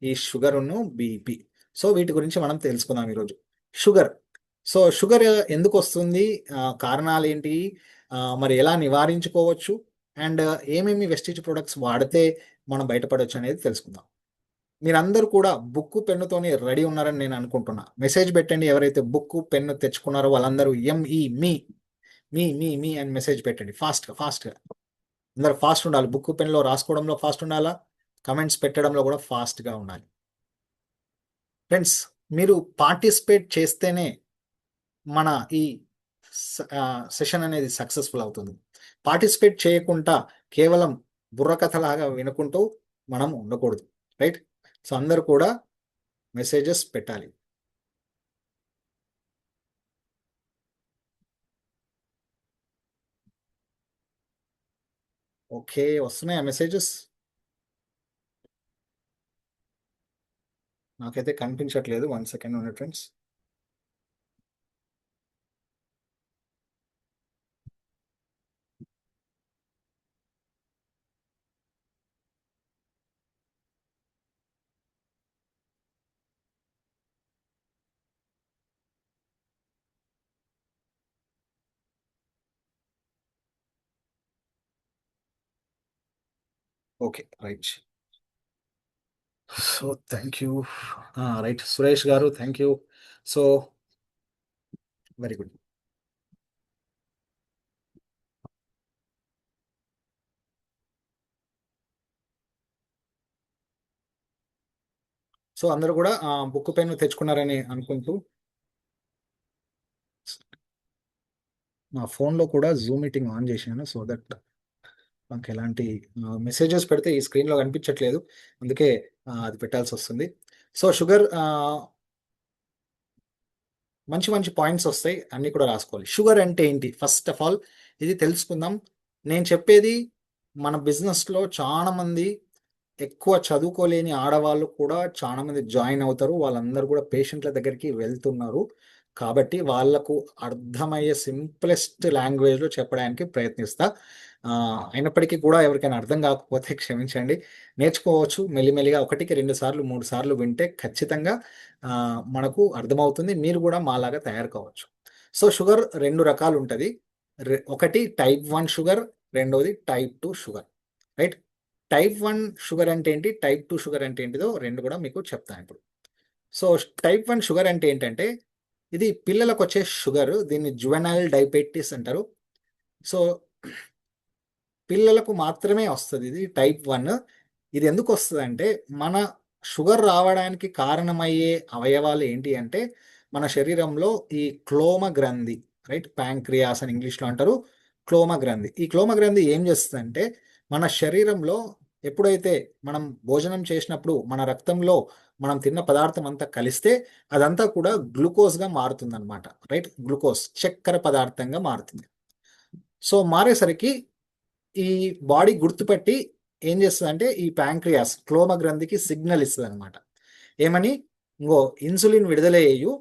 ఈ షుగర్ను BP. So వీటి గురించి మనం తెలుసుకుందాం ఈరోజు. షుగర్. సో షుగర్ ఎందుకు వస్తుంది, కారణాలు ఏంటి, మరి ఎలా నివారించుకోవచ్చు, అండ్ ఏమేమి వెస్టిజ్ ప్రొడక్ట్స్ వాడితే మనం బయటపడవచ్చు అనేది తెలుసుకుందాం. మీరందరూ కూడా బుక్కు పెన్నుతోని రెడీ ఉన్నారని నేను అనుకుంటున్నా. మెసేజ్ పెట్టండి, ఎవరైతే బుక్కు పెన్ను తెచ్చుకున్నారో వాళ్ళందరూ ఎంఈ మీ మీ మీ మీ అని మెసేజ్ పెట్టండి. ఫాస్ట్గా ఫాస్ట్గా అందరూ ఫాస్ట్ ఉండాలి. బుక్ పెన్లో రాసుకోవడంలో ఫాస్ట్ ఉండాలా, కమెంట్స్ పెట్టడంలో కూడా ఫాస్ట్గా ఉండాలి. ఫ్రెండ్స్, మీరు పార్టిసిపేట్ చేస్తేనే మన ఈ సెషన్ అనేది సక్సెస్ఫుల్ అవుతుంది. పార్టిసిపేట్ చేయకుండా కేవలం బుర్రకథలాగా వినుకుంటూ మనం ఉండకూడదు. రైట్? సో అందరూ కూడా మెసేజెస్ పెట్టాలి. ఓకే, వస్తున్నాయా మెసేజెస్? నాకైతే కనిపించట్లేదు. 1 సెకండ్ ఉండండి friends. Okay, right. So thank you. Right, Suresh గారు thank you. So very good. So అందరూ కూడా బుక్ పెన్ తెచ్చుకున్నారని అనుకుంటూ, నా ఫోన్లో కూడా జూమ్ మీటింగ్ ఆన్ చేశాను సో దట్ నాకు ఎలాంటి మెసేజెస్ పెడితే ఈ స్క్రీన్లో కనిపించట్లేదు, అందుకే అది పెట్టాల్సి వస్తుంది. సో షుగర్, మంచి మంచి పాయింట్స్ వస్తాయి, అన్నీ కూడా రాసుకోవాలి. షుగర్ అంటే ఏంటి ఫస్ట్ ఆఫ్ ఆల్ ఇది తెలుసుకుందాం. నేను చెప్పేది మన బిజినెస్లో చాలా మంది ఎక్కువ చదువుకోలేని ఆడవాళ్ళు కూడా చాలా మంది జాయిన్ అవుతారు. వాళ్ళందరూ కూడా పేషెంట్ల దగ్గరికి వెళ్తున్నారు. కాబట్టి వాళ్ళకు అర్థమయ్యే సింప్లెస్ట్ లాంగ్వేజ్లో చెప్పడానికి ప్రయత్నిస్తా. అయినప్పటికీ కూడా ఎవరికైనా అర్థం కాకపోతే క్షమించండి. నేర్చుకోవచ్చు మెల్లిమెల్లిగా. 1కి 2 సార్లు 3 సార్లు వింటే ఖచ్చితంగా మనకు అర్థమవుతుంది. మీరు కూడా మాలాగా తయారు కావచ్చు. సో షుగర్ 2 రకాలు ఉంటుంది. ఒకటి టైప్ 1 షుగర్, రెండోది type 2 sugar. Right? Type 1 sugar అంటే ఏంటి, టైప్ 2 షుగర్ అంటే ఏంటిదో రెండు కూడా మీకు చెప్తాను ఇప్పుడు. సో టైప్ 1 షుగర్ అంటే ఏంటంటే ఇది పిల్లలకు వచ్చే షుగర్. దీన్ని జువెనైల్ డయాబెటిస్ అంటారు. సో పిల్లలకు మాత్రమే వస్తుంది ఇది టైప్ 1. ఇది ఎందుకు వస్తుంది అంటే మన షుగర్ రావడానికి కారణమయ్యే అవయవాలు ఏంటి అంటే మన శరీరంలో ఈ క్లోమ గ్రంథి, రైట్, ప్యాంక్రియాస్ అని ఇంగ్లీష్లో అంటారు. క్లోమ గ్రంథి, ఈ క్లోమ గ్రంథి ఏం చేస్తుందంటే మన శరీరంలో ఎప్పుడైతే మనం భోజనం చేసినప్పుడు మన రక్తంలో మనం తిన్న పదార్థం అంతా కలిస్తే అదంతా కూడా గ్లూకోజ్గా మారుతుంది అనమాట. రైట్? గ్లూకోజ్ చక్కెర పదార్థంగా మారుతుంది. సో మారేసరికి ఈ బాడీ గుర్తుపట్టి ఏం చేస్తుంది అంటే ఈ ప్యాంక్రియాస్ క్లోమ గ్రంథికి సిగ్నల్ ఇస్తుంది అనమాట. ఏమని? ఇంకో ఇన్సులిన్ విడుదల చేయు,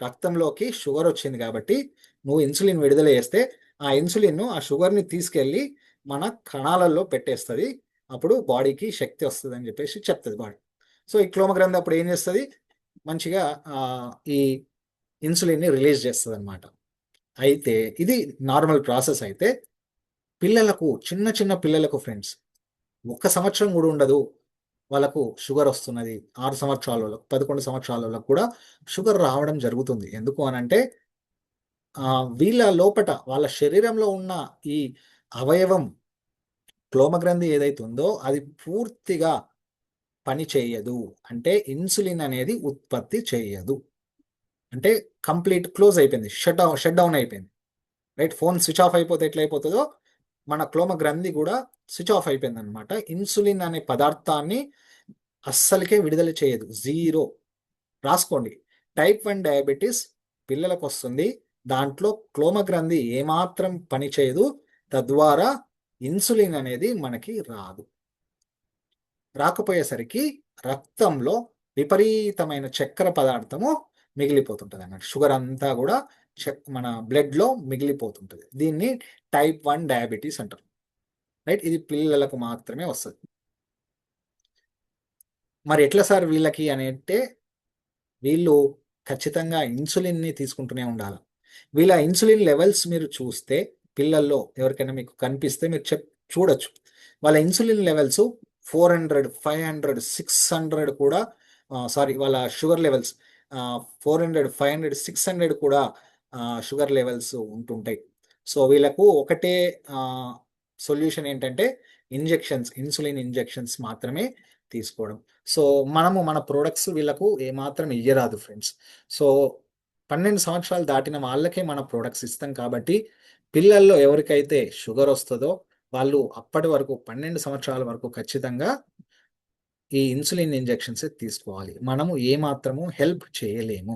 రక్తంలోకి షుగర్ వచ్చింది కాబట్టి నువ్వు ఇన్సులిన్ విడుదల చేస్తే ఆ ఇన్సులిన్ ఆ షుగర్ని తీసుకెళ్ళి మన కణాలలో పెట్టేస్తుంది. అప్పుడు బాడీకి శక్తి వస్తుంది అని చెప్పేసి చెప్తుంది బాడీ. సో ఈ క్లోమ గ్రంథి అప్పుడు ఏం చేస్తుంది, మంచిగా ఈ ఇన్సులిన్ని రిలీజ్ చేస్తుంది అనమాట. అయితే ఇది నార్మల్ ప్రాసెస్. అయితే పిల్లలకు, చిన్న చిన్న పిల్లలకు ఫ్రెండ్స్, 1 సంవత్సరం కూడా ఉండదు వాళ్ళకు షుగర్ వస్తున్నది. 6 సంవత్సరాలలో, 11 సంవత్సరాలలో కూడా షుగర్ రావడం జరుగుతుంది. ఎందుకు అనంటే వీళ్ళ లోపట వాళ్ళ శరీరంలో ఉన్న ఈ అవయవం క్లోమగ్రంథి ఏదైతే ఉందో అది పూర్తిగా పని చేయదు. అంటే ఇన్సులిన్ అనేది ఉత్పత్తి చేయదు. అంటే కంప్లీట్ క్లోజ్ అయిపోయింది, షట్ డౌన్ అయిపోయింది. రైట్? ఫోన్ స్విచ్ ఆఫ్ అయిపోతే ఎట్లయిపోతుందో మన క్లోమ గ్రంథి కూడా స్విచ్ ఆఫ్ అయిపోయింది అనమాట. ఇన్సులిన్ అనే పదార్థాన్ని అస్సలకే విడుదల చేయదు, జీరో. రాసుకోండి, టైప్ 1 డయాబెటీస్ పిల్లలకు వస్తుంది. దాంట్లో క్లోమ గ్రంథి ఏమాత్రం పని చేయదు, తద్వారా ఇన్సులిన్ అనేది మనకి రాదు. రాకపోయేసరికి రక్తంలో విపరీతమైన చక్కెర పదార్థము మిగిలిపోతుంటుంది అన్నట్టు. షుగర్ అంతా కూడా మన బ్లడ్లో మిగిలిపోతుంటుంది. దీన్ని టైప్ 1 డయాబెటీస్ అంటారు. రైట్? ఇది పిల్లలకు మాత్రమే వస్తుంది. మరి ఎట్లా సార్ వీళ్ళకి అని అంటే, వీళ్ళు ఖచ్చితంగా ఇన్సులిన్ని తీసుకుంటూనే ఉండాలి. వీళ్ళ ఇన్సులిన్ లెవెల్స్ మీరు చూస్తే, పిల్లల్లో ఎవరికైనా మీకు కనిపిస్తే మీరు చూడొచ్చు. వాళ్ళ ఇన్సులిన్ లెవెల్స్ 400, 500, 600 కూడా, సారీ, వాళ్ళ షుగర్ లెవెల్స్ 400, 500, 600 కూడా షుగర్ లెవెల్స్ ఉంటుంటాయి. సో వీళ్ళకు ఒకటే సొల్యూషన్ ఏంటంటే ఇన్సులిన్ ఇంజెక్షన్స్ మాత్రమే తీసుకోవడం. సో మనము మన ప్రోడక్ట్స్ వీళ్ళకు ఏమాత్రం ఇయ్యరాదు ఫ్రెండ్స్. సో 12 సంవత్సరాలు దాటిన వాళ్ళకే మన ప్రోడక్ట్స్ ఇస్తాం కాబట్టి, పిల్లల్లో ఎవరికైతే షుగర్ వస్తుందో వాళ్ళు అప్పటి వరకు 12 సంవత్సరాల వరకు ఖచ్చితంగా ఈ ఇన్సులిన్ ఇంజెక్షన్స్ తీసుకోవాలి. మనము ఏమాత్రము హెల్ప్ చేయలేము.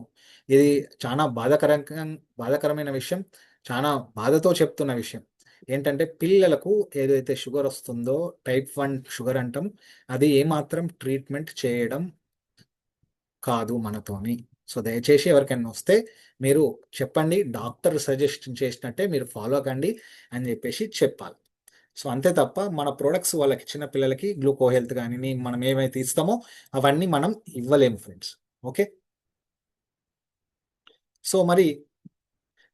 ఇది చాలా బాధాకరమైన విషయం. చాలా బాధతో చెప్తున్న విషయం. ఏంటంటే పిల్లలకు ఏదైతే షుగర్ వస్తుందో, టైప్ 1 షుగర్ అంటాం, అది ఏమాత్రం ట్రీట్మెంట్ చేయడం కాదు మనతోని. సో దయచేసి ఎవరికైనా వస్తే మీరు చెప్పండి, డాక్టర్ సజెస్ట్ చేసినట్టే మీరు ఫాలో కండి అని చెప్పేసి చెప్పాలి. సో అంతే తప్ప మన ప్రొడక్ట్స్ వాళ్ళకి చిన్న పిల్లలకి గ్లూకో హెల్త్ కానీ మనం ఏమైతే ఇస్తామో అవన్నీ మనం ఇవ్వలేము ఫ్రెండ్స్. ఓకే. సో మరి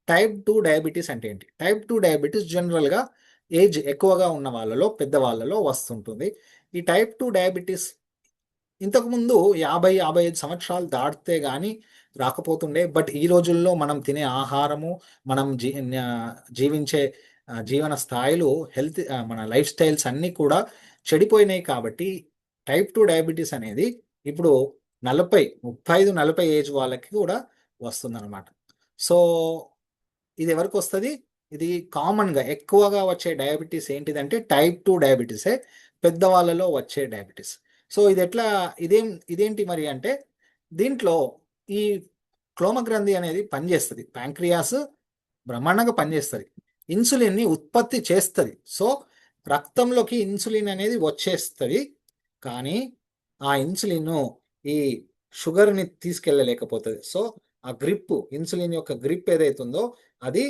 టైప్ 2 డయాబెటీస్ అంటే ఏంటి? టైప్ 2 డయాబెటీస్ జనరల్గా ఏజ్ ఎక్కువగా ఉన్న వాళ్ళలో, పెద్దవాళ్ళలో వస్తుంటుంది. ఈ టైప్ 2 డయాబెటీస్ ఇంతకుముందు 50-55 సంవత్సరాలు దాటితే కానీ రాకపోతుండే. బట్ ఈ రోజుల్లో మనం తినే ఆహారము, మనం జీవించే జీవన స్థాయిలు, మన లైఫ్ స్టైల్స్ అన్నీ కూడా చెడిపోయినాయి కాబట్టి టైప్ 2 డయాబెటీస్ అనేది ఇప్పుడు 35-40 ఏజ్ వాళ్ళకి కూడా వస్తుందన్నమాట. సో ఇది ఎవరికి వస్తుంది? ఇది కామన్గా ఎక్కువగా వచ్చే డయాబెటీస్ ఏంటిదంటే టైప్ 2 డయాబెటీసే, పెద్దవాళ్ళలో వచ్చే డయాబెటీస్. సో ఇది ఎట్లా, ఇదేంటి మరి అంటే, దీంట్లో ఈ క్లోమగ్రంథి అనేది పనిచేస్తుంది. ప్యాంక్రియాస్ బ్రహ్మాండంగా పనిచేస్తుంది, ఇన్సులిన్ని ఉత్పత్తి చేస్తుంది. సో రక్తంలోకి ఇన్సులిన్ అనేది వచ్చేస్తుంది. కానీ ఆ ఇన్సులిన్ ఈ షుగర్ని తీసుకెళ్ళలేకపోతుంది. సో ఆ గ్రిప్, ఇన్సులిన్ యొక్క గ్రిప్ ఏదైతుందో అది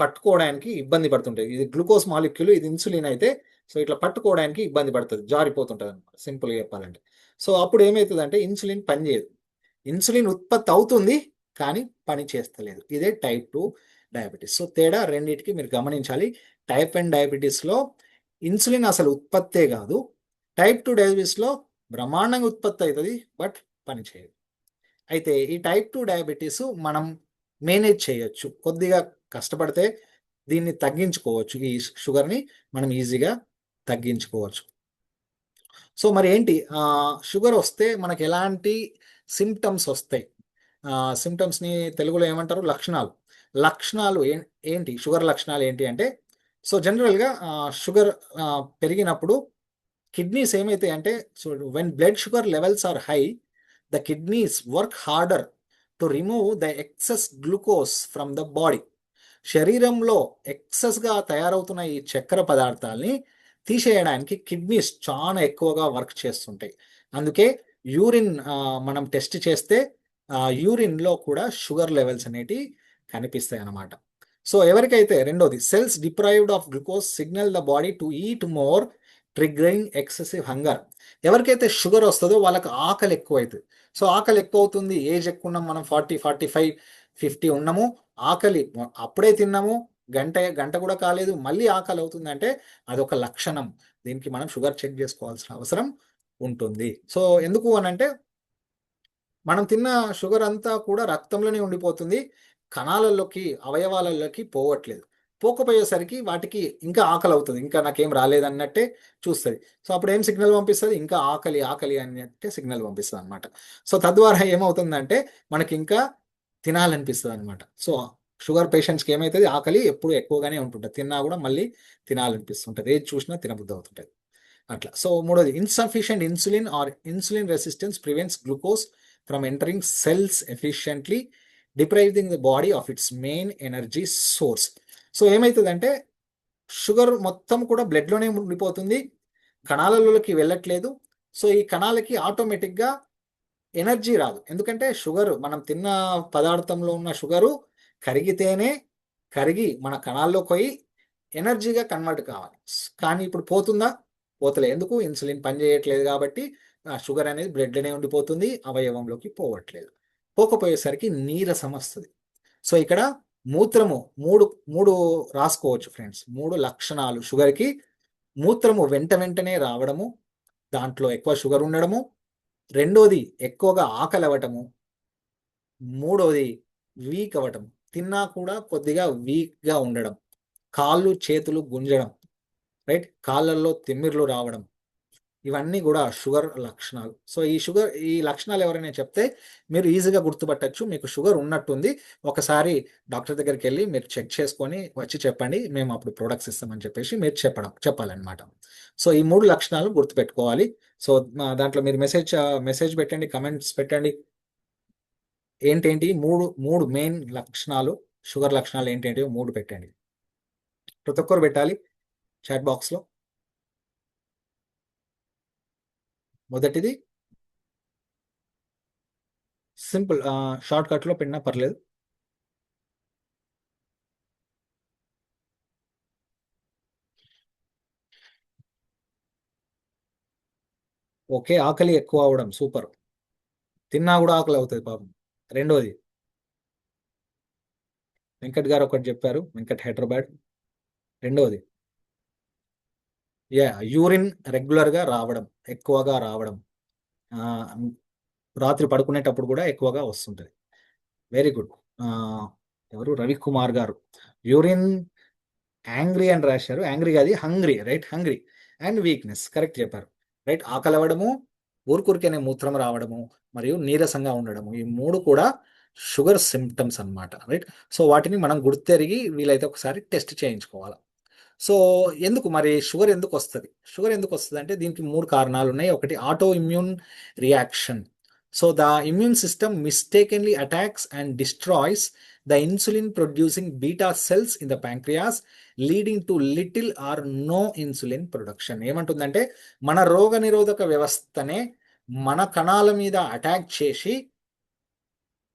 పట్టుకోవడానికి ఇబ్బంది పడుతుంటుంది. ఇది గ్లూకోజ్ మాలిక్యూల్, ఇది ఇన్సులిన్ అయితే, సో ఇట్లా పట్టుకోవడానికి ఇబ్బంది పడుతుంది, జారిపోతుంటుంది అనమాట సింపుల్గా చెప్పాలంటే. సో అప్పుడు ఏమవుతుందంటే ఇన్సులిన్ పనిచేయదు. ఇన్సులిన్ ఉత్పత్తి అవుతుంది కానీ పని చేస్తలేదు. ఇదే టైప్ 2 డయాబెటీస్. సో తేడా రెండింటికి మీరు గమనించాలి. టైప్ 1 డయాబెటీస్లో ఇన్సులిన్ అసలు ఉత్పత్తే కాదు, టైప్ 2 డయాబెటీస్లో బ్రహ్మాండంగా ఉత్పత్తి అవుతుంది బట్ పని చేయదు. అయితే ఈ టైప్ 2 డయాబెటీస్ మనం మేనేజ్ చేయొచ్చు, కొద్దిగా కష్టపడితే దీన్ని తగ్గించుకోవచ్చు. ఈ షుగర్ని మనం ఈజీగా తగ్గించుకోవచ్చు. సో మరి ఏంటి, షుగర్ వస్తే మనకి ఎలాంటి సిమ్టమ్స్ వస్తాయి? సిమ్టమ్స్ని తెలుగులో ఏమంటారు? లక్షణాలు. లక్షణాలు ఏంటి, షుగర్ లక్షణాలు ఏంటి అంటే, సో జనరల్గా షుగర్ పెరిగినప్పుడు కిడ్నీస్ ఏమైతాయి అంటే, so when blood sugar levels are high, the kidneys work harder to remove the excess glucose from the body. శరీరంలో ఎక్సెస్గా తయారవుతున్న ఈ చక్కెర పదార్థాలని తీసేయడానికి కిడ్నీస్ చాలా ఎక్కువగా వర్క్ చేస్తుంటాయి. అందుకే యూరిన్ మనం టెస్ట్ చేస్తే యూరిన్లో కూడా షుగర్ లెవెల్స్ అనేటివి కనిపిస్తాయి అన్నమాట. సో ఎవరికైతే, రెండోది, cells deprived of glucose signal the body to eat more, triggering excessive hunger. ఎవరికైతే షుగర్ వస్తుందో వాళ్ళకి ఆకలి ఎక్కువ అవుతుంది. సో ఆకలి ఎక్కువ అవుతుంది, ఏజ్ ఎక్కువ ఉన్నాం మనం, 40, 45, 50 ఉన్నాము, ఆకలి అప్పుడే తిన్నాము, గంట కూడా కాలేదు, మళ్ళీ ఆకలి అవుతుందంటే అదొక లక్షణం. దీనికి మనం షుగర్ చెక్ చేసుకోవాల్సిన అవసరం ఉంటుంది. సో ఎందుకు అనంటే, మనం తిన్న షుగర్ అంతా కూడా రక్తంలోనే ఉండిపోతుంది, కణాలలోకి, అవయవాలలోకి పోవట్లేదు. పోకపోయేసరికి వాటికి ఇంకా ఆకలి అవుతుంది, ఇంకా నాకేం రాలేదన్నట్టే చూస్తుంది. సో అప్పుడు ఏం సిగ్నల్ పంపిస్తుంది? ఇంకా ఆకలి ఆకలి అన్నట్టే సిగ్నల్ పంపిస్తుంది అనమాట. సో తద్వారా ఏమవుతుందంటే మనకి ఇంకా తినాలనిపిస్తుంది అనమాట. సో షుగర్ పేషెంట్స్కి ఏమవుతుంది, ఆకలి ఎప్పుడు ఎక్కువగానే ఉంటుంటుంది, తిన్నా కూడా మళ్ళీ తినాలనిపిస్తుంటుంది, ఏది చూసినా తినబుద్ధి అవుతుంటుంది అట్లా. సో మూడోది, insufficient insulin or insulin resistance prevents glucose from entering cells efficiently, depriving the body of its main energy source. So ఏమవుతుందంటే షుగర్ మొత్తం కూడా బ్లడ్లోనే ఉండిపోతుంది, కణాలలోకి వెళ్ళట్లేదు. సో ఈ కణాలకి ఆటోమేటిక్గా ఎనర్జీ రాదు, ఎందుకంటే షుగర్, మనం తిన్న పదార్థంలో ఉన్న షుగరు కరిగి మన కణాల్లోకి పోయి ఎనర్జీగా కన్వర్ట్ కావాలి. కానీ ఇప్పుడు పోతుందా? పోతలే. ఎందుకు? ఇన్సులిన్ పనిచేయట్లేదు కాబట్టి ఆ షుగర్ అనేది బ్లడ్లోనే ఉండిపోతుంది, అవయవంలోకి పోవట్లేదు. పోకపోయేసరికి నీరసం వస్తుంది. సో ఇక్కడ మూత్రము మూడు మూడు రాసుకోవచ్చు ఫ్రెండ్స్. 3 లక్షణాలు షుగర్కి: మూత్రము వెంట వెంటనే రావడము, దాంట్లో ఎక్కువ షుగర్ ఉండడము, రెండోది ఎక్కువగా ఆకలి అవ్వటము, మూడోది వీక్ అవ్వటం, తిన్నా కూడా కొద్దిగా వీక్గా ఉండడం, కాళ్ళు చేతులు గుంజడం, రైట్, కాళ్ళల్లో తిమ్మిర్లు రావడం, ఇవన్నీ కూడా షుగర్ లక్షణాలు. సో ఈ లక్షణాలు ఎవరైనా చెప్తే మీరు ఈజీగా గుర్తుపట్టచ్చు మీకు షుగర్ ఉన్నట్టుంది. ఒకసారి డాక్టర్ దగ్గరికి వెళ్ళి మీరు చెక్ చేసుకొని వచ్చి చెప్పండి, మేము అప్పుడు ప్రొడక్ట్స్ ఇస్తామని చెప్పేసి మీరు చెప్పాలన్నమాట. సో ఈ 3 లక్షణాలు గుర్తుపెట్టుకోవాలి. సో దాంట్లో మీరు మెసేజ్ పెట్టండి, కమెంట్స్ పెట్టండి. ఏంటేంటి మూడు మెయిన్ లక్షణాలు, షుగర్ లక్షణాలు ఏంటేంటి 3 పెట్టండి. ప్రతి ఒక్కరు పెట్టాలి చాట్ బాక్స్లో. మొదటిది సింపుల్, షార్ట్ కట్లో పెట్టినా పర్లేదు. ఓకే, ఆకలి ఎక్కువ అవడం, సూపర్. తిన్నా కూడా ఆకలి అవుతుంది పాపం. రెండోది వెంకట్ గారు ఒకటి చెప్పారు, వెంకట్ హైదరాబాద్. రెండోది యూరిన్ రెగ్యులర్గా రావడం, ఎక్కువగా రావడం, రాత్రి పడుకునేటప్పుడు కూడా ఎక్కువగా వస్తుంటుంది. Very good. ఎవరు, రవికుమార్ గారు యూరిన్ యాంగ్రీ అని రాశారు. యాంగ్రీ కాదు, hungry, right, hungry and weakness, correct చెప్పారు. రైట్, ఆకలి అవ్వడము, ఊరుకూరికనే మూత్రం రావడము, మరియు నీరసంగా ఉండడము, ఈ 3 కూడా షుగర్ సిమ్టమ్స్ అన్నమాట. రైట్, సో వాటిని మనం గుర్తెరిగి వీలైతే ఒకసారి టెస్ట్ చేయించుకోవాలి. సో ఎందుకు మరి షుగర్ ఎందుకు వస్తుంది? షుగర్ ఎందుకు వస్తుంది అంటే దీనికి 3 కారణాలు ఉన్నాయి. ఒకటి autoimmune reaction. So the immune system mistakenly attacks and destroys the insulin producing beta cells in the pancreas, leading to little or no insulin production. ఏమంటుందంటే మన రోగనిరోధక వ్యవస్థనే మన కణాల మీద అటాక్ చేసి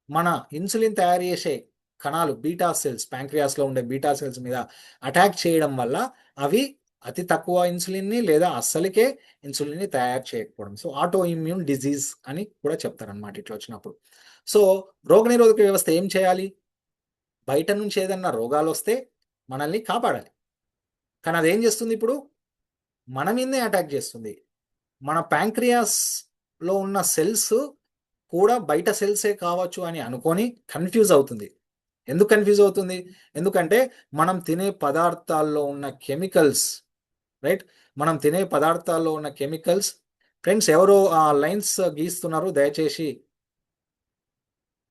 మన ఇన్సులిన్ తయారు చేసే కణాలు, బీటా సెల్స్, ప్యాంక్రియాస్లో ఉండే బీటా సెల్స్ మీద అటాక్ చేయడం వల్ల అవి అతి తక్కువ ఇన్సులిన్ని లేదా అస్సలకే ఇన్సులిన్ని తయారు చేయకపోవడం. సో ఆటో ఇమ్యూన్ డిజీజ్ అని కూడా చెప్తారనమాట ఇట్లా వచ్చినప్పుడు. సో రోగనిరోధక వ్యవస్థ ఏం చేయాలి? బయట నుంచి ఏదన్నా రోగాలు వస్తే మనల్ని కాపాడాలి. కానీ అదేం చేస్తుంది? ఇప్పుడు మన మీదనే అటాక్ చేస్తుంది. మన ప్యాంక్రియాస్లో ఉన్న సెల్స్ కూడా బయట సెల్సే కావచ్చు అని అనుకొని కన్ఫ్యూజ్ అవుతుంది. ఎందుకు కన్ఫ్యూజ్ అవుతుంది? ఎందుకంటే మనం తినే పదార్థాల్లో ఉన్న కెమికల్స్, రైట్, మనం తినే పదార్థాల్లో ఉన్న కెమికల్స్. ఫ్రెండ్స్ ఎవరో ఆ లైన్స్ గీస్తున్నారు, దయచేసి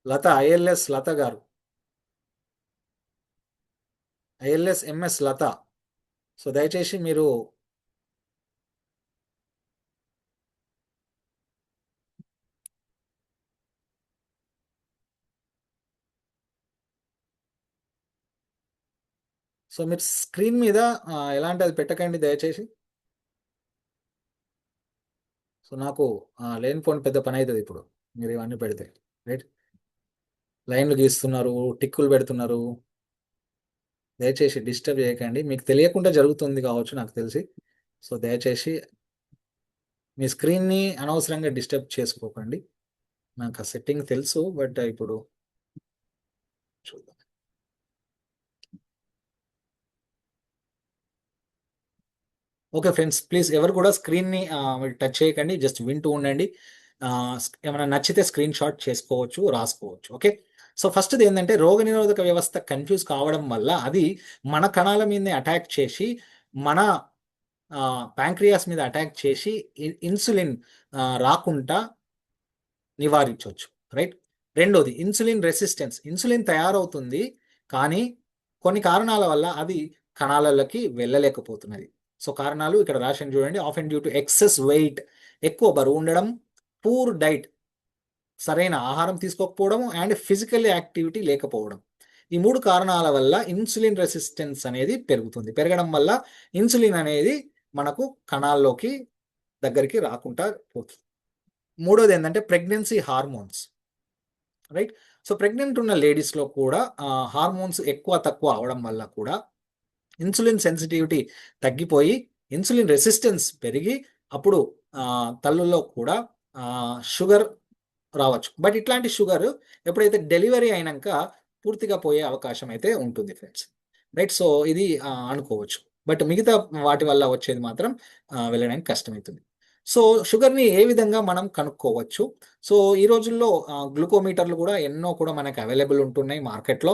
లత, ఐఎల్ఎస్ లత గారు, ఐఎల్ఎస్ ఎంఎస్ లత. సో దయచేసి మీరు స్క్రీన్ మీద ఎలాంటి అది పెట్టకండి దయచేసి. సో నాకు లేనిపోని పెద్ద పని అవుతుంది ఇప్పుడు మీరు ఇవన్నీ పెడితే. రైట్, లైన్లు గీస్తున్నారు, టిక్కులు పెడుతున్నారు, దయచేసి డిస్టర్బ్ చేయకండి. మీకు తెలియకుండా జరుగుతుంది కావచ్చు నాకు తెలిసి. సో దయచేసి మీ స్క్రీన్ని అనవసరంగా డిస్టర్బ్ చేసుకోకండి. నాకు ఆ సెట్టింగ్ తెలుసు, బట్ ఇప్పుడు చూద్దాం. ఓకే ఫ్రెండ్స్, ప్లీజ్ ఎవరు కూడా స్క్రీన్ని టచ్ చేయకండి, జస్ట్ వింటూ ఉండండి. ఏమైనా నచ్చితే స్క్రీన్ షాట్ చేసుకోవచ్చు, రాసుకోవచ్చు. ఓకే, సో ఫస్ట్ది ఏంటంటే రోగనిరోధక వ్యవస్థ కన్ఫ్యూజ్ కావడం వల్ల అది మన కణాల మీదనే అటాక్ చేసి మన ప్యాంక్రియాస్ మీద అటాక్ చేసి ఇన్సులిన్ రాకుండా నివారించవచ్చు. రైట్, రెండోది ఇన్సులిన్ రెసిస్టెన్స్. ఇన్సులిన్ తయారవుతుంది కానీ కొన్ని కారణాల వల్ల అది కణాలలోకి వెళ్ళలేకపోతున్నది. సో కారణాలు ఇక్కడ రాసిన చూడండి. Often due to excess weight, ఎక్కువ బరువు ఉండడం, పూర్ డైట్, సరైన ఆహారం తీసుకోకపోవడం, అండ్ ఫిజికల్ యాక్టివిటీ లేకపోవడం. ఈ 3 కారణాల వల్ల ఇన్సులిన్ రెసిస్టెన్స్ అనేది పెరుగుతుంది. పెరగడం వల్ల ఇన్సులిన్ అనేది మనకు కణాల్లోకి దగ్గరికి రాకుండా పోతుంది. మూడోది ఏంటంటే pregnancy hormones. Right, so pregnant ఉన్న లేడీస్లో కూడా హార్మోన్స్ ఎక్కువ తక్కువ అవడం వల్ల కూడా ఇన్సులిన్ సెన్సిటివిటీ తగ్గిపోయి ఇన్సులిన్ రెసిస్టెన్స్ పెరిగి అప్పుడు తల్లుల్లో కూడా షుగర్ రావచ్చు. బట్ ఇట్లాంటి షుగర్ ఎప్పుడైతే డెలివరీ అయినాక పూర్తిగా పోయే అవకాశం అయితే ఉంటుంది ఫ్రెండ్స్. రైట్. సో ఇది అనుకోవచ్చు. బట్ మిగతా వాటి వల్ల వచ్చేది మాత్రం వెళ్ళడానికి కష్టమవుతుంది. సో షుగర్ని ఏ విధంగా మనం కనుక్కోవచ్చు? సో ఈ రోజుల్లో గ్లూకోమీటర్లు కూడా ఎన్నో కూడా మనకు అవైలబుల్ ఉంటున్నాయి మార్కెట్లో.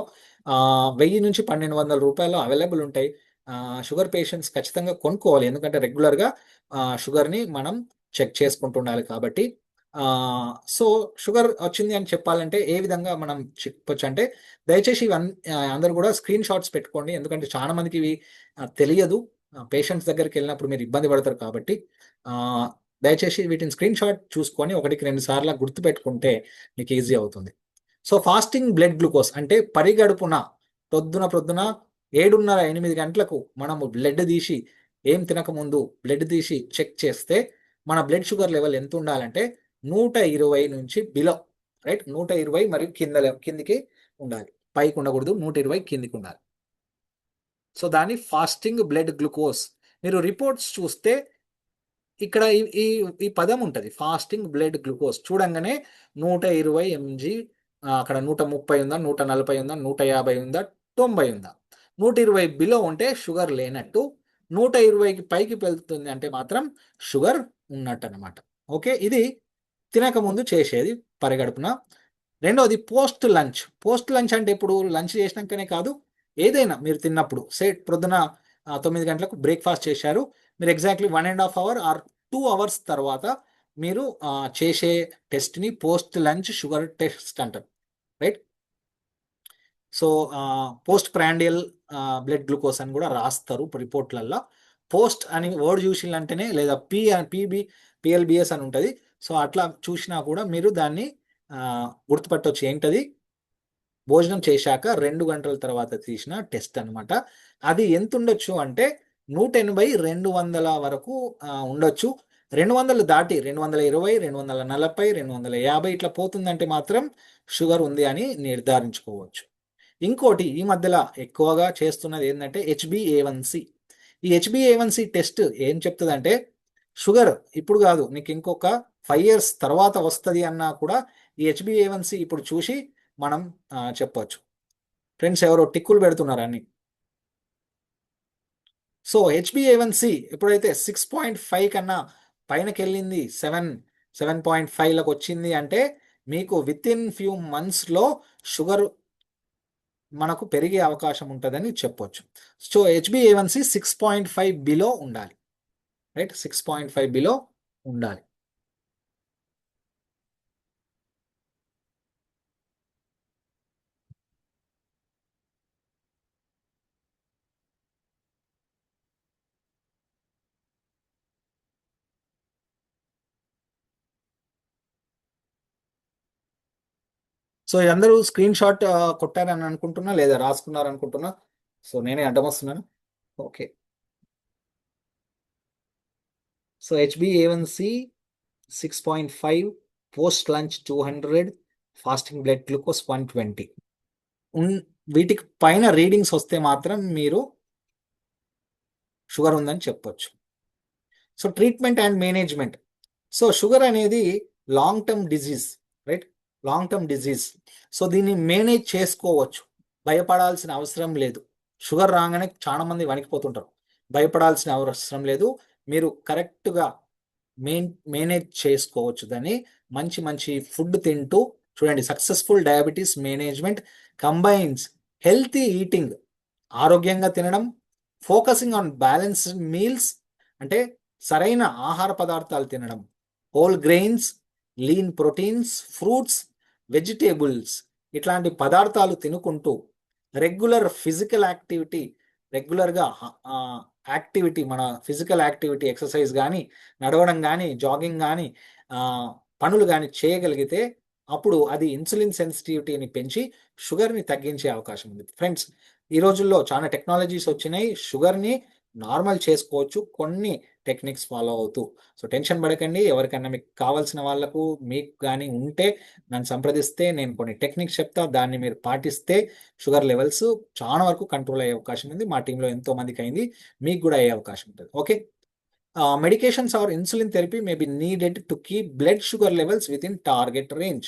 1000 నుంచి 1200 రూపాయలు అవైలబుల్ ఉంటాయి. షుగర్ పేషెంట్స్ ఖచ్చితంగా కొనుక్కోవాలి. ఎందుకంటే రెగ్యులర్గా షుగర్ని మనం చెక్ చేసుకుంటుండాలి కాబట్టి. సో షుగర్ వచ్చింది అని చెప్పాలంటే ఏ విధంగా మనం చెప్పొచ్చు అంటే, దయచేసి అందరూ కూడా స్క్రీన్ షాట్స్ పెట్టుకోండి. ఎందుకంటే చాలా మందికి ఇవి తెలియదు. పేషెంట్స్ దగ్గరికి వెళ్ళినప్పుడు మీరు ఇబ్బంది పడతారు కాబట్టి దయచేసి వీటిని స్క్రీన్ షాట్ చూసుకొని 1కి 2 సార్లు గుర్తుపెట్టుకుంటే మీకు ఈజీ అవుతుంది. సో ఫాస్టింగ్ బ్లడ్ గ్లూకోజ్ అంటే పరిగడుపున ప్రొద్దున 7:30, 8 గంటలకు మనము బ్లడ్ తీసి, ఏం తినకముందు బ్లడ్ తీసి చెక్ చేస్తే మన బ్లడ్ షుగర్ లెవెల్ ఎంత ఉండాలంటే 120 నుంచి బిలో, రైట్, 120 మరియు కిందికి ఉండాలి. పైకి ఉండకూడదు, 120 కిందికి ఉండాలి. సో దాన్ని ఫాస్టింగ్ బ్లడ్ గ్లూకోజ్. మీరు రిపోర్ట్స్ చూస్తే ఇక్కడ ఈ ఈ పదం ఉంటుంది, ఫాస్టింగ్ బ్లడ్ గ్లూకోజ్. చూడంగానే 120 mg, అక్కడ 130 ఉందా, 140 ఉందా, 150 ఉందా, 90 ఉందా. 120 బిలో ఉంటే షుగర్ లేనట్టు, 120కి పైకి వెళ్తుంది అంటే మాత్రం షుగర్ ఉన్నట్టు అనమాట. ఓకే, ఇది తినకముందు చేసేది పరిగడుపున. రెండవది పోస్ట్ లంచ్. పోస్ట్ లంచ్ అంటే ఇప్పుడు లంచ్ చేసినాకనే కాదు, ఏదైనా మీరు తిన్నప్పుడు, ప్రొద్దున 9 గంటలకు బ్రేక్ఫాస్ట్ చేశారు, మీరు ఎగ్జాక్ట్లీ 1.5 అవర్ ఆర్ 2 అవర్స్ తర్వాత మీరు చేసే టెస్ట్ని పోస్ట్ లంచ్ షుగర్ టెస్ట్ అంటారు, right. So post prandial blood glucose అని కూడా రాస్తారు రిపోర్ట్లలో. పోస్ట్ అని వర్డ్ చూసిందంటేనే, లేదా పిఎల్బిఎస్ అని ఉంటుంది. సో అట్లా చూసినా కూడా మీరు దాన్ని గుర్తుపట్టవచ్చు. ఏంటది? భోజనం చేశాక 2 గంటల తర్వాత తీసిన టెస్ట్ అనమాట. అది ఎంత ఉండొచ్చు అంటే 180, 200 వరకు ఉండొచ్చు. 200 దాటి 220, 240, 250 ఇట్లా పోతుందంటే మాత్రం షుగర్ ఉంది అని నిర్ధారించుకోవచ్చు. ఇంకోటి ఈ మధ్యలో ఎక్కువగా చేస్తున్నది ఏంటంటే హెచ్బిఏవన్సి. ఈ హెచ్బిఏవన్సి టెస్ట్ ఏం చెప్తుందంటే, షుగర్ ఇప్పుడు కాదు, నీకు ఇంకొక 5 years తర్వాత వస్తుంది అన్నా కూడా ఈ హెచ్బిఏవన్సి ఇప్పుడు చూసి మనం చెప్పవచ్చు. ఫ్రెండ్స్ ఎవరో టిక్కులు పెడుతున్నారు అన్ని. సో హెచ్బిఏవన్సి ఎప్పుడైతే 6.5 కన్నా పైనకి వెళ్ళింది, 7.5లకు వచ్చింది అంటే మీకు విత్ ఇన్ ఫ్యూ మంత్స్లో షుగర్ మనకు పెరిగే అవకాశం ఉంటుందని చెప్పొచ్చు. సో హెచ్బిఏవన్సి 6.5 బిలో ఉండాలి, రైట్, 6.5 బిలో ఉండాలి. సో అందరూ స్క్రీన్ షాట్ కొట్టారని అనుకుంటున్నా, లేదా రాసుకున్నారు అనుకుంటున్నా. సో నేనే అడ్డం వస్తున్నాను. Okay. So హెచ్బిఏవన్సి 6.5, post lunch 200, fasting blood glucose 120. వీటికి పైన రీడింగ్స్ వస్తే మాత్రం మీరు షుగర్ ఉందని చెప్పొచ్చు. So treatment and management. So sugar అనేది long term disease, right, long term disease. So దీన్ని మేనేజ్ చేసుకోవచ్చు, భయపడాల్సిన అవసరం లేదు. షుగర్ రాగానే చాలా మంది వణికిపోతుంటారు, భయపడాల్సిన అవసరం లేదు. మీరు కరెక్ట్గా మేనేజ్ చేసుకోవచ్చు దాన్ని. మంచి మంచి ఫుడ్ తింటూ చూడండి. Successful diabetes management combines healthy eating, ఆరోగ్యంగా తినడం, ఫోకసింగ్ ఆన్ బ్యాలెన్స్డ్ మీల్స్ అంటే సరైన ఆహార పదార్థాలు తినడం, whole grains, lean proteins, fruits, vegetables ఇట్లాంటి పదార్థాలు తినుకుంటూ రెగ్యులర్ ఫిజికల్ యాక్టివిటీ, రెగ్యులర్గా యాక్టివిటీ, మన ఫిజికల్ యాక్టివిటీ, ఎక్సర్సైజ్ కానీ, నడవడం కానీ, జాగింగ్ కానీ, పనులు కానీ చేయగలిగితే అప్పుడు అది ఇన్సులిన్ సెన్సిటివిటీని పెంచి షుగర్ని తగ్గించే అవకాశం ఉంది. ఫ్రెండ్స్ ఈ రోజుల్లో చాలా టెక్నాలజీస్ వచ్చినాయి, షుగర్ని నార్మల్ చేసుకోవచ్చు కొన్ని టెక్నిక్స్ ఫాలో అవుతూ. సో టెన్షన్ పడకండి. ఎవరికైనా మీకు కావాల్సిన వాళ్ళకు మీకు కానీ ఉంటే నన్ను సంప్రదిస్తే నేను కొన్ని టెక్నిక్స్ చెప్తా, దాన్ని మీరు పాటిస్తే షుగర్ లెవెల్స్ చాలా వరకు కంట్రోల్ అయ్యే అవకాశం ఉంది. మా టీంలో ఎంతో మందికి అయింది, మీకు కూడా అయ్యే అవకాశం ఉంటుంది. Okay. Medications or insulin therapy may be needed to keep blood sugar levels within target range.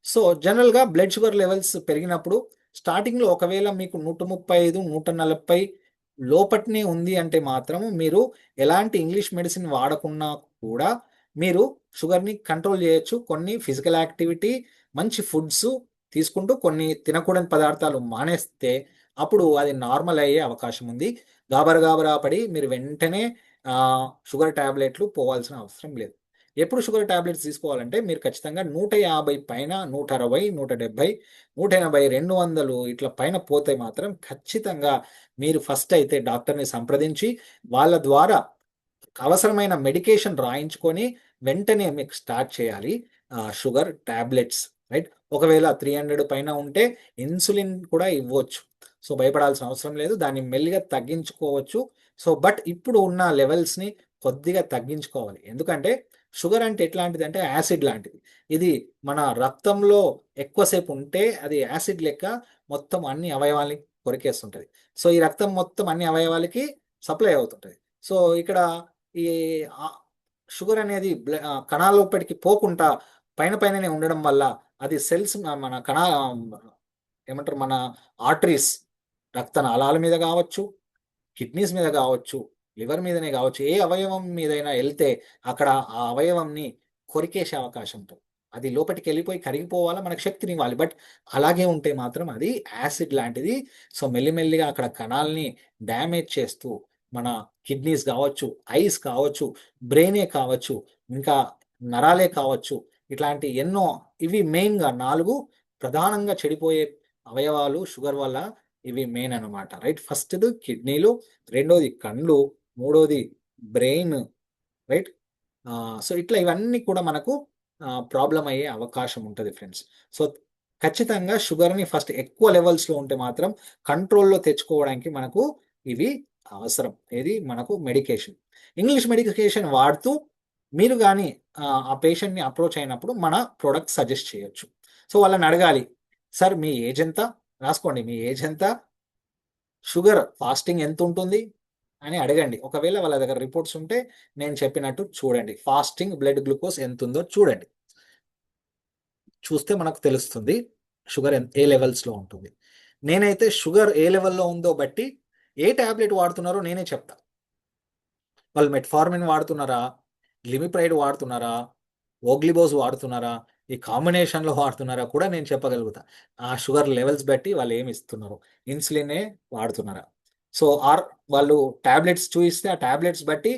So జనరల్గా బ్లడ్ షుగర్ లెవెల్స్ పెరిగినప్పుడు స్టార్టింగ్లో ఒకవేళ మీకు 135 140 లోపట్నే ఉంది అంటే మాత్రము మీరు ఎలాంటి ఇంగ్లీష్ మెడిసిన్ వాడకున్నా కూడా మీరు షుగర్ని కంట్రోల్ చేయొచ్చు. కొన్ని ఫిజికల్ యాక్టివిటీ, మంచి ఫుడ్స్ తీసుకుంటూ కొన్ని తినకూడని పదార్థాలు మానేస్తే అప్పుడు అది నార్మల్ అయ్యే అవకాశం ఉంది. గాబరా పడి మీరు వెంటనే షుగర్ ట్యాబ్లెట్లు పోవాల్సిన అవసరం లేదు. ఎప్పుడు షుగర్ ట్యాబ్లెట్స్ తీసుకోవాలంటే మీరు ఖచ్చితంగా 150 పైన, 160, 170, 180, 200 ఇట్లా పైన పోతే మాత్రం ఖచ్చితంగా మీరు ఫస్ట్ అయితే డాక్టర్ని సంప్రదించి వాళ్ళ ద్వారా అవసరమైన మెడికేషన్ రాయించుకొని వెంటనే మీకు స్టార్ట్ చేయాలి షుగర్ ట్యాబ్లెట్స్, రైట్. ఒకవేళ 300 పైన ఉంటే ఇన్సులిన్ కూడా ఇవ్వచ్చు. సో భయపడాల్సిన అవసరం లేదు, దాన్ని మెల్లిగా తగ్గించుకోవచ్చు. సో బట్ ఇప్పుడు ఉన్న లెవెల్స్ని కొద్దిగా తగ్గించుకోవాలి. ఎందుకంటే షుగర్ అంటే ఎట్లాంటిది అంటే యాసిడ్ లాంటిది. ఇది మన రక్తంలో ఎక్కువసేపు ఉంటే అది యాసిడ్ లెక్క మొత్తం అన్ని అవయవాల్ని కొరికేస్తుంటుంది. సో ఈ రక్తం మొత్తం అన్ని అవయవాలకి సప్లై అవుతుంటుంది. సో ఇక్కడ ఈ షుగర్ అనేది కణాల లోపలికి పోకుండా పైననే ఉండడం వల్ల అది సెల్స్ మన ఏమంటారు మన ఆర్టరీస్, రక్త నాళాల మీద కావచ్చు, కిడ్నీస్ మీద కావచ్చు, లివర్ మీదనే కావచ్చు, ఏ అవయవం మీదైనా వెళ్తే అక్కడ ఆ అవయవంని కొరికేసే అవకాశం ఉంటుంది. అది లోపలికి వెళ్ళిపోయి కరిగిపోవాలా, మనకు శక్తిని ఇవ్వాలి. బట్ అలాగే ఉంటే మాత్రం అది యాసిడ్ లాంటిది. సో మెల్లిమెల్లిగా అక్కడ కణాలని డ్యామేజ్ చేస్తూ మన కిడ్నీస్ కావచ్చు, ఐస్ కావచ్చు, బ్రెయినే కావచ్చు, ఇంకా నరాలే కావచ్చు, ఇట్లాంటి ఎన్నో, ఇవి మెయిన్గా 4 ప్రధానంగా చెడిపోయే అవయవాలు షుగర్ వల్ల. ఇవి మెయిన్ అనమాట, రైట్. ఫస్ట్ది కిడ్నీలు, రెండోది కళ్ళు, మూడోది బ్రెయిన్, రైట్. సో ఇట్లా ఇవన్నీ కూడా మనకు ప్రాబ్లం అయ్యే అవకాశం ఉంటుంది ఫ్రెండ్స్. సో ఖచ్చితంగా షుగర్ని ఫస్ట్ ఎక్కువ లెవెల్స్లో ఉంటే మాత్రం కంట్రోల్లో తెచ్చుకోవడానికి మనకు ఇవి అవసరం. ఏది మనకు మెడికేషన్, ఇంగ్లీష్ మెడికేషన్ వాడుతూ మీరు కానీ ఆ పేషెంట్ని అప్రోచ్ అయినప్పుడు మన ప్రోడక్ట్ సజెస్ట్ చేయొచ్చు. సో వాళ్ళని అడగాలి, సార్ మీ ఏజ్ ఎంత, రాసుకోండి, మీ ఏజ్ ఎంత, షుగర్ ఫాస్టింగ్ ఎంత ఉంటుంది అని అడగండి. ఒకవేళ వాళ్ళ దగ్గర రిపోర్ట్స్ ఉంటే నేను చెప్పినట్టు చూడండి, ఫాస్టింగ్ బ్లడ్ గ్లూకోజ్ ఎంత ఉందో చూడండి. చూస్తే మనకు తెలుస్తుంది షుగర్ ఏ లెవెల్స్లో ఉంటుంది. నేనైతే షుగర్ ఏ లెవెల్లో ఉందో బట్టి ఏ ట్యాబ్లెట్ వాడుతున్నారో నేనే చెప్తా. వాళ్ళు మెట్ఫార్మిన్ వాడుతున్నారా, లిమిప్రైడ్ వాడుతున్నారా, ఓగ్లిబోస్ వాడుతున్నారా, ఈ కాంబినేషన్లో వాడుతున్నారా కూడా నేను చెప్పగలుగుతా. ఆ షుగర్ లెవెల్స్ బట్టి వాళ్ళు ఏమి ఇస్తున్నారు, ఇన్సులినే వాడుతున్నారా. సో వాళ్ళు ట్యాబ్లెట్స్ చూయిస్తే ఆ ట్యాబ్లెట్స్ బట్టి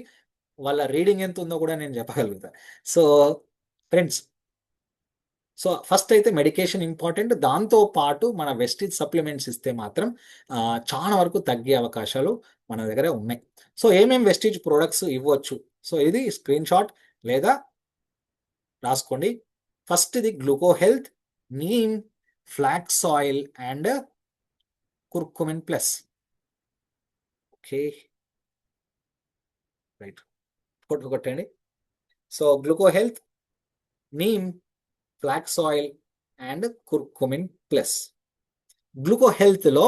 వాళ్ళ రీడింగ్ ఎంత ఉందో కూడా నేను చెప్పగలుగుతా. సో ఫ్రెండ్స్, సో ఫస్ట్ అయితే మెడికేషన్ ఇంపార్టెంట్, దాంతో పాటు మన వెస్టిజ్ సప్లిమెంట్స్ ఇస్తే మాత్రం చాలా వరకు తగ్గే అవకాశాలు మన దగ్గర ఉన్నాయి. సో ఏమేమి వెస్టిజ్ ప్రొడక్ట్స్ ఇవ్వచ్చు, సో ఇది స్క్రీన్ షాట్ లేదా రాసుకోండి. ఫస్ట్ది Gluco Health, Neem, flax oil and curcumin plus. Okay, right, కొట్టండి. So Gluco Health, Neem, flax oil and curcumin plus. Gluco హెల్త్లో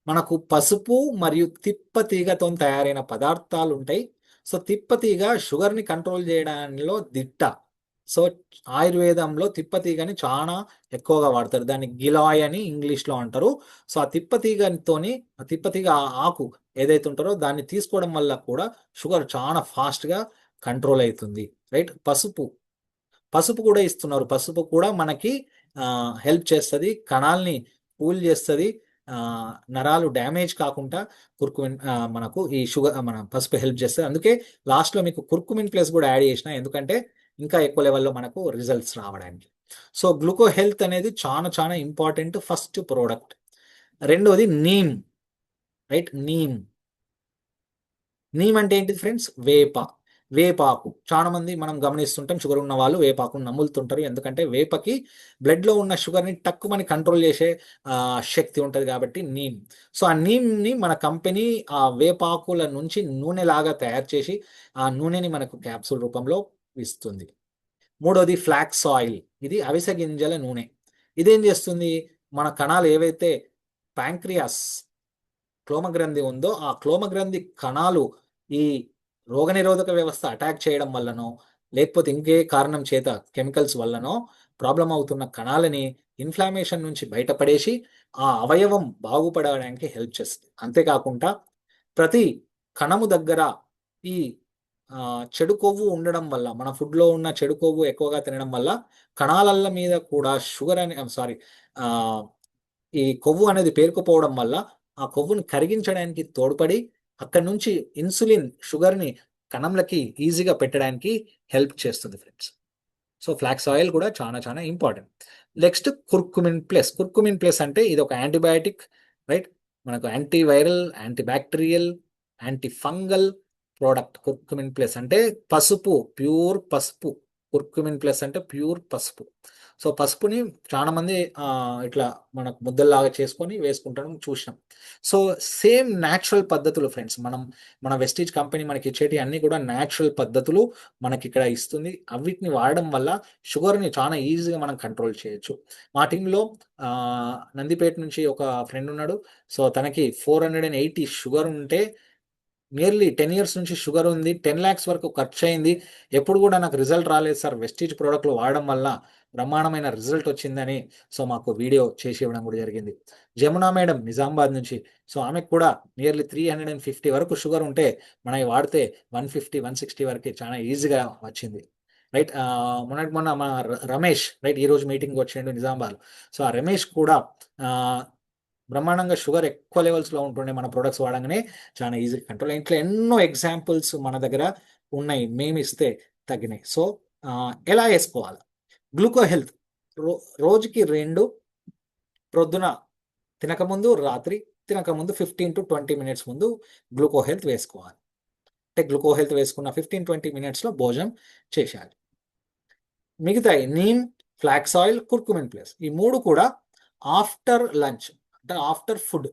మనకు పసుపు మరియు తిప్పతీగతో తయారైన పదార్థాలు ఉంటాయి. సో తిప్పతీగ షుగర్ని కంట్రోల్ చేయడంలో దిట్ట. సో ఆయుర్వేదంలో తిప్పతీగని చాలా ఎక్కువగా వాడతారు, దాన్ని గిలాయ్ అని ఇంగ్లీష్లో అంటారు. సో ఆ తిప్పతీగ ఆకు ఏదైతే ఉంటారో దాన్ని తీసుకోవడం వల్ల కూడా షుగర్ చాలా ఫాస్ట్గా కంట్రోల్ అవుతుంది, రైట్. పసుపు కూడా ఇస్తున్నారు, పసుపు కూడా మనకి హెల్ప్ చేస్తుంది, కణాల్ని కూల్ చేస్తుంది, నరాలు డ్యామేజ్ కాకుండా కుర్కుమిన్ మనకు ఈ షుగర్ మన పసుపు హెల్ప్ చేస్తుంది. అందుకే లాస్ట్లో మీకు కుర్కుమిన్ ప్లస్ కూడా యాడ్ చేసిన, ఎందుకంటే ఇంకా ఎక్కువ లెవెల్లో మనకు రిజల్ట్స్ రావడానికి. సో గ్లూకో హెల్త్ అనేది చాలా చాలా ఇంపార్టెంట్ ఫస్ట్ ప్రోడక్ట్. రెండోది నీమ్, రైట్. నీమ్ అంటే ఏంటిది ఫ్రెండ్స్, వేపాకు. చాలా మంది మనం గమనిస్తుంటాం, షుగర్ ఉన్న వాళ్ళు వేపాకును నములుతుంటారు, ఎందుకంటే వేపకి బ్లడ్లో ఉన్న షుగర్ని తక్కువని కంట్రోల్ చేసే శక్తి ఉంటుంది కాబట్టి నీమ్. సో ఆ నీమ్ని మన కంపెనీ ఆ వేపాకుల నుంచి నూనెలాగా తయారు చేసి ఆ నూనెని మనకు క్యాప్సూల్ రూపంలో ఇస్తుంది. మూడోది ఫ్లాక్స్ ఆయిల్, ఇది అవిసె గింజల నూనె. ఇదేం చేస్తుంది, మన కణాలు ఏవైతే ప్యాంక్రియాస్ క్లోమగ్రంథి ఉందో ఆ క్లోమగ్రంథి కణాలు ఈ రోగనిరోధక వ్యవస్థ అటాక్ చేయడం వల్లనో లేకపోతే ఇంకే కారణం చేత కెమికల్స్ వల్లనో ప్రాబ్లం అవుతున్న కణాలని ఇన్ఫ్లామేషన్ నుంచి బయటపడేసి ఆ అవయవం బాగుపడడానికి హెల్ప్ చేస్తుంది. అంతేకాకుండా ప్రతి కణము దగ్గర ఈ చెడు కొవ్వు ఉండడం వల్ల, మన ఫుడ్లో ఉన్న చెడు కొవ్వు ఎక్కువగా తినడం వల్ల కణాలల్ల మీద కూడా షుగర్ అని సారీ ఈ కొవ్వు అనేది పేరుకుపోవడం వల్ల ఆ కొవ్వుని కరిగించడానికి తోడ్పడి అక్కడి నుంచి ఇన్సులిన్ షుగర్ని కణంలకి ఈజీగా పెట్టడానికి హెల్ప్ చేస్తుంది ఫ్రెండ్స్. సో ఫ్లాక్స్ ఆయిల్ కూడా చాలా చాలా ఇంపార్టెంట్. నెక్స్ట్ కుర్కుమిన్ ప్లస్ అంటే ఇది ఒక యాంటీబయాటిక్, రైట్? మనకు antiviral, antibacterial, anti fungal product. Curcumin plus అంటే పసుపు, ప్యూర్ పసుపు. కుర్కుమిన్ ప్లస్ అంటే ప్యూర్ పసుపు. సో పసుపుని చాలా మంది ఇట్లా మనకు ముద్దల్లాగా చేసుకొని వేసుకుంటాం చూసినాం. సో సేమ్ న్యాచురల్ పద్ధతులు ఫ్రెండ్స్, మన వెస్టీజ్ కంపెనీ మనకి ఇచ్చేటి అన్ని కూడా న్యాచురల్ పద్ధతులు మనకి ఇక్కడ ఇస్తుంది. అవిటిని వాడడం వల్ల షుగర్ని చాలా ఈజీగా మనం కంట్రోల్ చేయొచ్చు. మా టీంలో నందిపేట నుంచి ఒక ఫ్రెండ్ ఉన్నాడు. సో తనకి 480 షుగర్ ఉంటే నియర్లీ 10 years నుంచి షుగర్ ఉంది, 10 lakhs వరకు ఖర్చు అయింది. ఎప్పుడు కూడా నాకు రిజల్ట్ రాలేదు సార్, వెస్టీజ్ ప్రోడక్ట్లు వాడడం వల్ల బ్రహ్మాండమైన రిజల్ట్ వచ్చిందని సో మాకు వీడియో చేసి ఇవ్వడం కూడా జరిగింది. జమునా మేడం నిజామాబాద్ నుంచి, సో ఆమెకు కూడా నియర్లీ 350 వరకు షుగర్ ఉంటే మనకి వాడితే 150, 160 వరకు చాలా ఈజీగా వచ్చింది, రైట్? మొన్న మా రమేష్, రైట్, ఈరోజు మీటింగ్ వచ్చిండు నిజామాబాద్. సో ఆ రమేష్ కూడా బ్రహ్మాండంగా షుగర్ ఎక్కువ లెవెల్స్లో ఉంటుండే మన ప్రొడక్ట్స్ వాడంగానే చాలా ఈజీ కంట్రోల్. ఇట్లా ఎన్నో ఎగ్జాంపుల్స్ మన దగ్గర ఉన్నాయి, మేము ఇస్తే తగ్గినాయి. సో ఎలా వేసుకోవాలి? గ్లూకో హెల్త్ రోజుకి 2, ప్రొద్దున తినకముందు, రాత్రి తినకముందు 15 to 20 minutes ముందు గ్లూకో హెల్త్ వేసుకోవాలి. అంటే గ్లూకో హెల్త్ వేసుకున్న 15-20 minutesలో భోజనం చేసేయాలి. మిగతా neem, flax oil, curcumin plus ఈ 3 కూడా ఆఫ్టర్ లంచ్, అంటే after food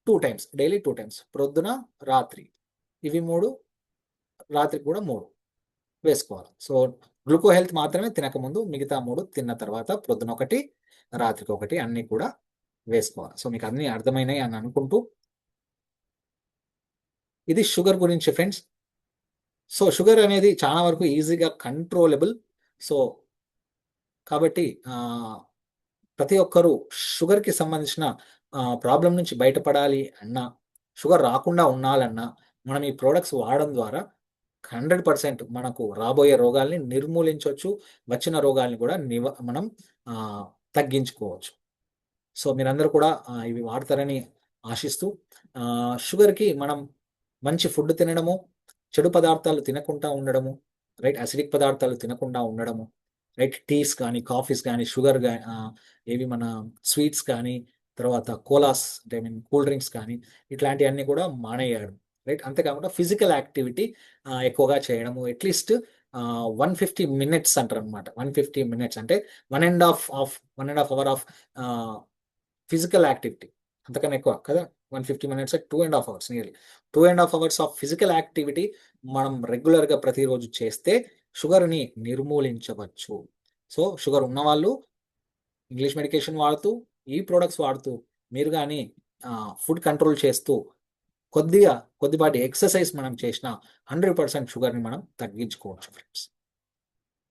2 times, daily 2 times, ప్రొద్దున, రాత్రి. ఇవి 3, రాత్రి కూడా 3 వేసుకోవాలి. సో గ్లూకో హెల్త్ మాత్రమే తినకముందు, మిగతా 3 తిన్న తర్వాత, ప్రొద్దున 1, రాత్రికి 1 అన్నీ కూడా వేసుకోవాలి. సో మీకు అన్నీ అర్థమైనాయి అని అనుకుంటూ, ఇది షుగర్ గురించి ఫ్రెండ్స్. సో షుగర్ అనేది చాలా వరకు ఈజీగా కంట్రోలబుల్. సో కాబట్టి ప్రతి ఒక్కరూ షుగర్కి సంబంధించిన ప్రాబ్లం నుంచి బయటపడాలి అన్నా, షుగర్ రాకుండా ఉండాలన్నా మనం ఈ ప్రోడక్ట్స్ వాడడం ద్వారా 100% మనకు రాబోయే రోగాల్ని నిర్మూలించవచ్చు, వచ్చిన రోగాల్ని కూడా మనం తగ్గించుకోవచ్చు. సో మీరందరూ కూడా ఇవి వాడతారని ఆశిస్తూ, షుగర్కి మనం మంచి ఫుడ్ తినడము, చెడు పదార్థాలు తినకుండా ఉండడము, రైట్, అసిడిక్ పదార్థాలు తినకుండా ఉండడము, రైట్, టీస్ కానీ, కాఫీస్ కానీ, షుగర్ ఏవి మన స్వీట్స్ కానీ, తర్వాత కోలాస్ అంటే ఐ మీన్ కూల్ డ్రింక్స్ కానీ, ఇట్లాంటివన్నీ కూడా మానేయడం, రైట్. అంతేకాకుండా ఫిజికల్ యాక్టివిటీ ఎక్కువగా చేయడము, అట్లీస్ట్ 150 minutes అంటారు అనమాట. 150 minutes అంటే 1.5 hour ఆఫ్ ఫిజికల్ యాక్టివిటీ, అంతకన్నా ఎక్కువ కదా. 150 minutes 2.5 hours, nearly 2.5 hours of physical activity మనం రెగ్యులర్గా ప్రతిరోజు చేస్తే షుగర్ని నిర్మూలించవచ్చు. సో షుగర్ ఉన్నవాళ్ళు ఇంగ్లీష్ మెడికేషన్ వాడుతూ, ఈ ప్రోడక్ట్స్ వాడుతూ, మీరు కానీ ఫుడ్ కంట్రోల్ చేస్తూ, కొద్దిపాటి ఎక్సర్సైజ్ మనం చేసిన 100% షుగర్ని మనం తగ్గించుకోవచ్చు ఫ్రెండ్స్.